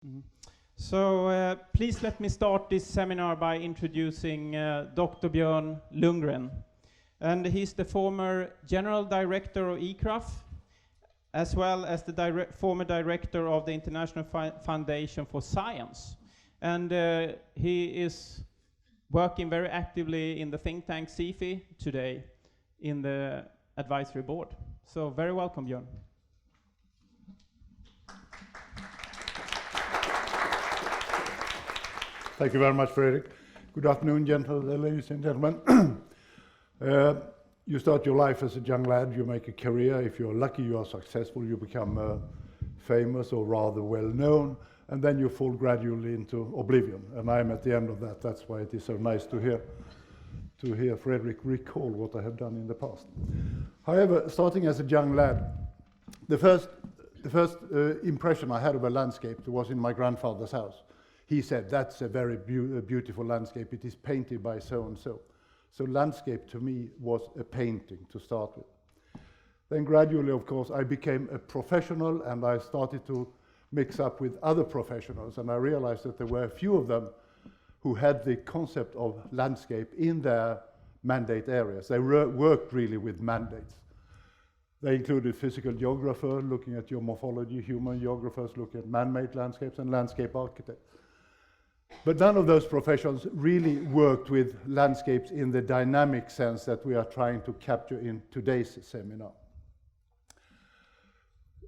Mhm. So please let me start this seminar by introducing Dr. Björn Lundgren. And he's the former General Director of ECRAF, as well as the former Director of the International Foundation for Science. And he is working very actively in the think tank SIFI today in the advisory board. So very welcome, Björn. Thank you very much, Fredrik. Good afternoon, ladies and gentlemen. You start your life as a young lad, you make a career. If you're lucky, you are successful, you become famous or rather well known, and then you fall gradually into oblivion. And I'm at the end of that. That's why it is so nice to hear Fredrik recall what I have done in the past. However, starting as a young lad, the first impression I had of a landscape was in my grandfather's house. He said, that's a very beautiful landscape. It is painted by so-and-so. So landscape to me was a painting to start with. Then gradually, of course, I became a professional and I started to mix up with other professionals. And I realized that there were a few of them who had the concept of landscape in their mandate areas. They worked really with mandates. They included physical geographer, looking at geomorphology, human geographers, looking at man-made landscapes, and landscape architects. But none of those professions really worked with landscapes in the dynamic sense that we are trying to capture in today's seminar.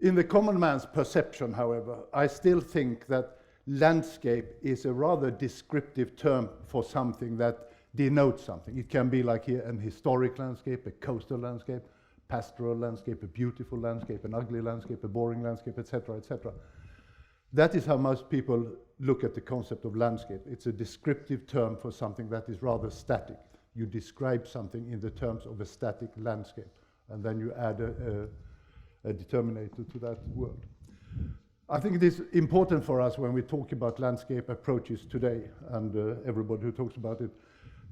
In the common man's perception, however, I still think that landscape is a rather descriptive term for something that denotes something. It can be like here an historic landscape, a coastal landscape, pastoral landscape, a beautiful landscape, an ugly landscape, a boring landscape, etc., etc. That is how most people look at the concept of landscape. It's a descriptive term for something that is rather static. You describe something in the terms of a static landscape, and then you add a determinator to that word. I think it is important for us when we talk about landscape approaches today, and everybody who talks about it,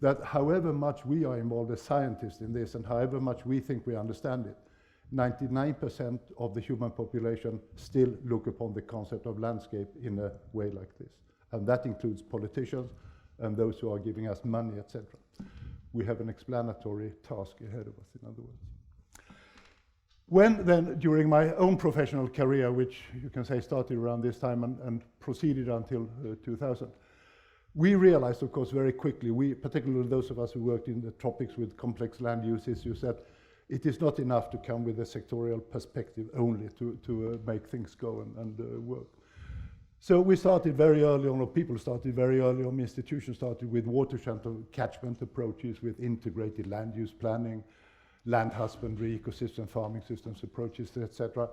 that however much we are involved as scientists in this, and however much we think we understand it, 99% of the human population still look upon the concept of landscape in a way like this. And that includes politicians and those who are giving us money, etc. We have an explanatory task ahead of us, in other words. When then, during my own professional career, which you can say started around this time and proceeded until 2000, we realized, of course, very quickly, particularly those of us who worked in the tropics with complex land use issues, that it is not enough to come with a sectorial perspective only to make things go and work. So we started very early on, or people started very early on, institutions started with watershed catchment approaches, with integrated land use planning, land husbandry, ecosystem farming systems approaches, etc.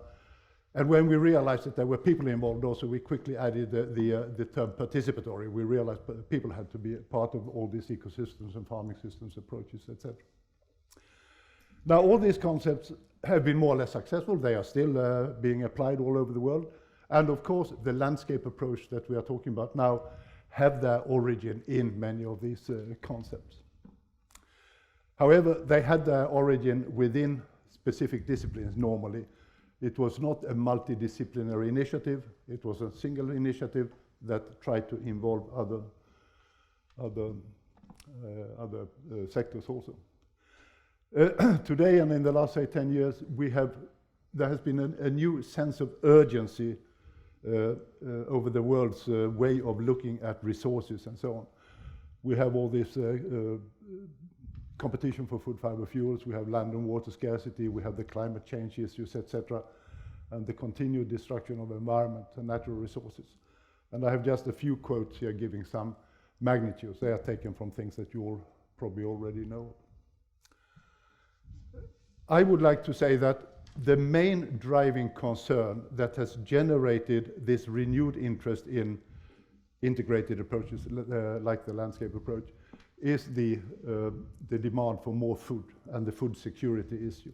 And when we realized that there were people involved also, we quickly added the term participatory. We realized people had to be part of all these ecosystems and farming systems approaches, etc. Now, all these concepts have been more or less successful. They are still being applied all over the world. And of course, the landscape approach that we are talking about now have their origin in many of these concepts. However, they had their origin within specific disciplines normally. It was not a multidisciplinary initiative. It was a single initiative that tried to involve other sectors also. Today and in the last, say, 10 years, there has been a new sense of urgency over the world's way of looking at resources and so on. We have all this competition for food, fiber, fuels, we have land and water scarcity, we have the climate change issues, etc., and the continued destruction of environment and natural resources. And I have just a few quotes here giving some magnitudes. They are taken from things that you all probably already know. I would like to say that the main driving concern that has generated this renewed interest in integrated approaches like the landscape approach is the demand for more food and the food security issue.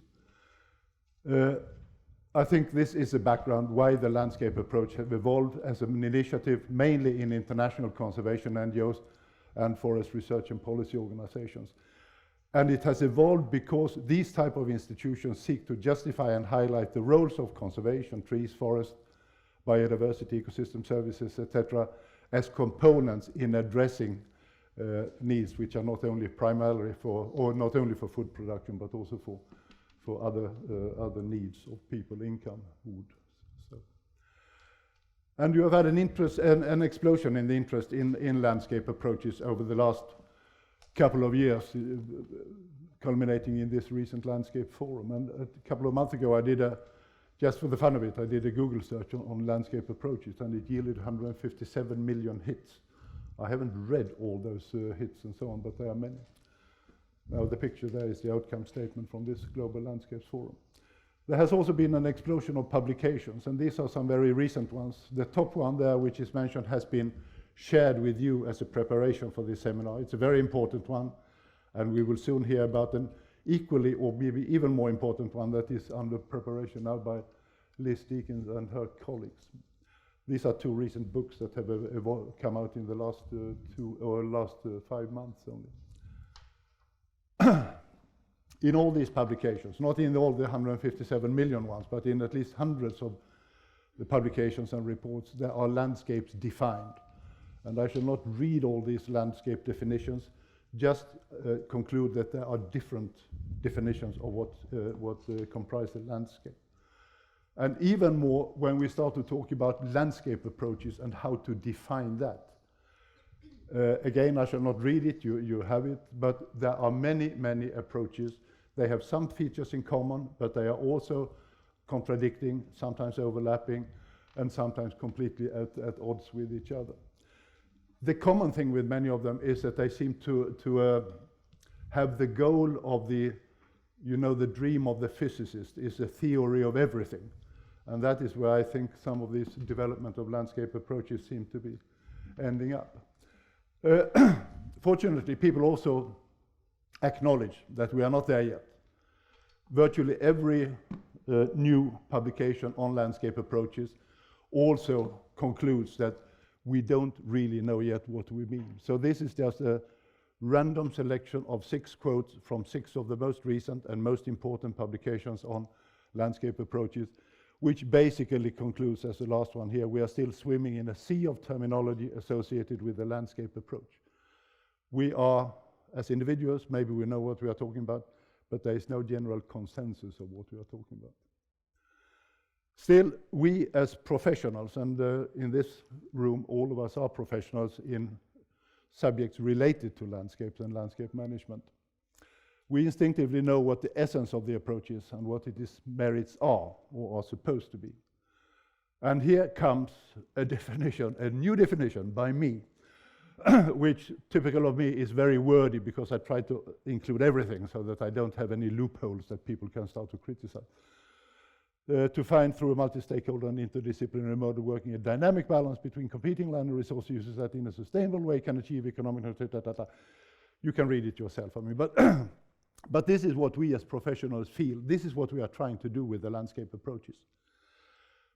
I think this is the background why the landscape approach has evolved as an initiative mainly in international conservation NGOs and forest research and policy organizations. And it has evolved because these type of institutions seek to justify and highlight the roles of conservation, trees, forests, biodiversity, ecosystem services, etc., as components in addressing needs which are not only primarily for, or not only for food production, but also for other needs of people, income, food. So. And you have had an explosion in the interest in landscape approaches over the last couple of years, culminating in this recent landscape forum. And a couple of months ago, just for the fun of it, I did a Google search on landscape approaches, and it yielded 157 million hits. I haven't read all those hits and so on, but there are many. Now the picture there is the outcome statement from this Global Landscapes Forum. There has also been an explosion of publications, and these are some very recent ones. The top one there, which is mentioned, has been shared with you as a preparation for this seminar. It's a very important one, and we will soon hear about an equally or maybe even more important one that is under preparation now by Liz Deakins and her colleagues. These are two recent books that have come out in the last 5 months only. In all these publications, not in all the 157 million ones, but in at least hundreds of the publications and reports, there are landscapes defined. And I shall not read all these landscape definitions, just conclude that there are different definitions of what comprise a landscape. And even more when we start to talk about landscape approaches and how to define that. Again, I shall not read it, you have it, but there are many, many approaches. They have some features in common, but they are also contradicting, sometimes overlapping, and sometimes completely at odds with each other. The common thing with many of them is that they seem to have the goal of the dream of the physicist is a theory of everything. And that is where I think some of this development of landscape approaches seem to be ending up. Fortunately, people also acknowledge that we are not there yet. Virtually every new publication on landscape approaches also concludes that we don't really know yet what we mean. So this is just a random selection of 6 quotes from 6 of the most recent and most important publications on landscape approaches, which basically concludes, as the last one here, we are still swimming in a sea of terminology associated with the landscape approach. We are, as individuals, maybe we know what we are talking about, but there is no general consensus of what we are talking about. Still, we as professionals, and in this room all of us are professionals in subjects related to landscapes and landscape management. We instinctively know what the essence of the approach is and what its merits are or are supposed to be. And here comes a definition, a new definition by me, which, typical of me, is very wordy because I try to include everything so that I don't have any loopholes that people can start to criticize. To find through a multi-stakeholder and interdisciplinary mode of working a dynamic balance between competing land and resource uses that in a sustainable way can achieve economic... You can read it yourself, I mean, but this is what we as professionals feel. This is what we are trying to do with the landscape approaches.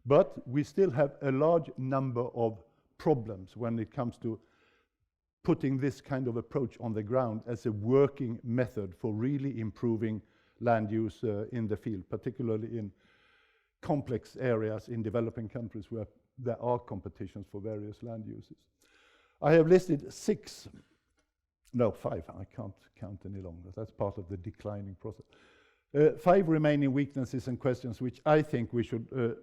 But we still have a large number of problems when it comes to putting this kind of approach on the ground as a working method for really improving land use in the field, particularly in complex areas in developing countries where there are competitions for various land uses. I have listed 5, I can't count any longer, that's part of the declining process. 5 remaining weaknesses and questions which I think we should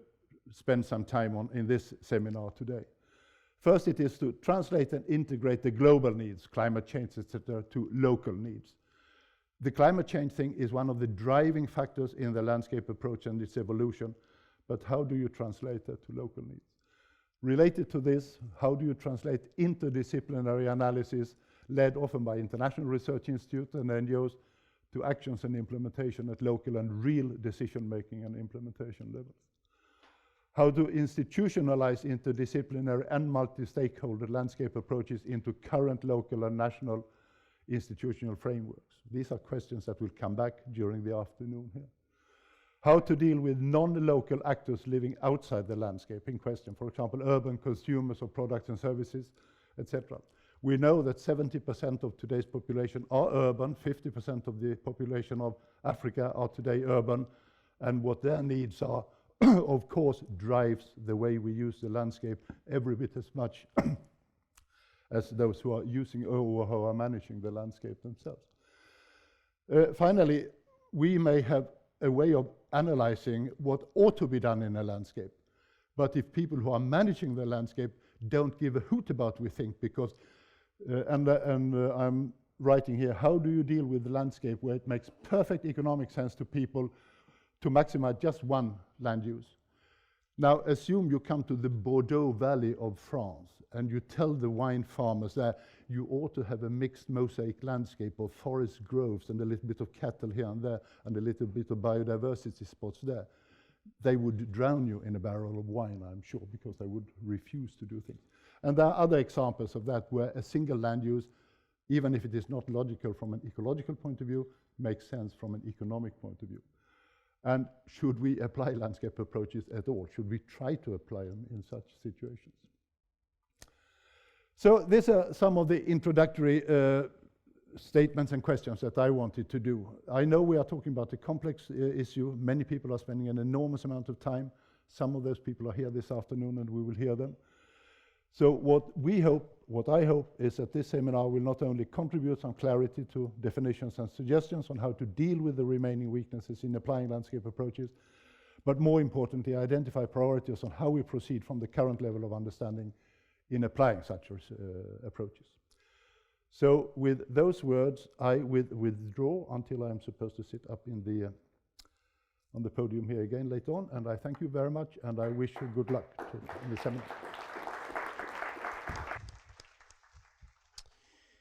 spend some time on in this seminar today. First, it is to translate and integrate the global needs, climate change, etc., to local needs. The climate change thing is one of the driving factors in the landscape approach and its evolution, but how do you translate that to local needs? Related to this, how do you translate interdisciplinary analysis led often by international research institutes and NGOs to actions and implementation at local and real decision-making and implementation levels? How to institutionalize interdisciplinary and multi-stakeholder landscape approaches into current local and national institutional frameworks? These are questions that will come back during the afternoon here. How to deal with non-local actors living outside the landscape in question, for example, urban consumers of products and services, etc. We know that 70% of today's population are urban, 50% of the population of Africa are today urban, and what their needs are of course, drives the way we use the landscape every bit as much as those who are using or who are managing the landscape themselves. Finally, we may have a way of analyzing what ought to be done in a landscape. But if people who are managing the landscape don't give a hoot about we think, because, I'm writing here, how do you deal with the landscape where it makes perfect economic sense to people to maximize just one land use? Now, assume you come to the Bordeaux Valley of France and you tell the wine farmers that you ought to have a mixed mosaic landscape of forest groves and a little bit of cattle here and there and a little bit of biodiversity spots there. They would drown you in a barrel of wine, I'm sure, because they would refuse to do things. And there are other examples of that where a single land use, even if it is not logical from an ecological point of view, makes sense from an economic point of view. And should we apply landscape approaches at all? Should we try to apply them in such situations? So these are some of the introductory statements and questions that I wanted to do. I know we are talking about a complex issue. Many people are spending an enormous amount of time. Some of those people are here this afternoon and we will hear them. So what I hope is that this seminar will not only contribute some clarity to definitions and suggestions on how to deal with the remaining weaknesses in applying landscape approaches, but more importantly, identify priorities on how we proceed from the current level of understanding in applying such approaches. So with those words, I withdraw until I'm supposed to sit up in on the podium here again later on, and I thank you very much, and I wish you good luck in the seminar.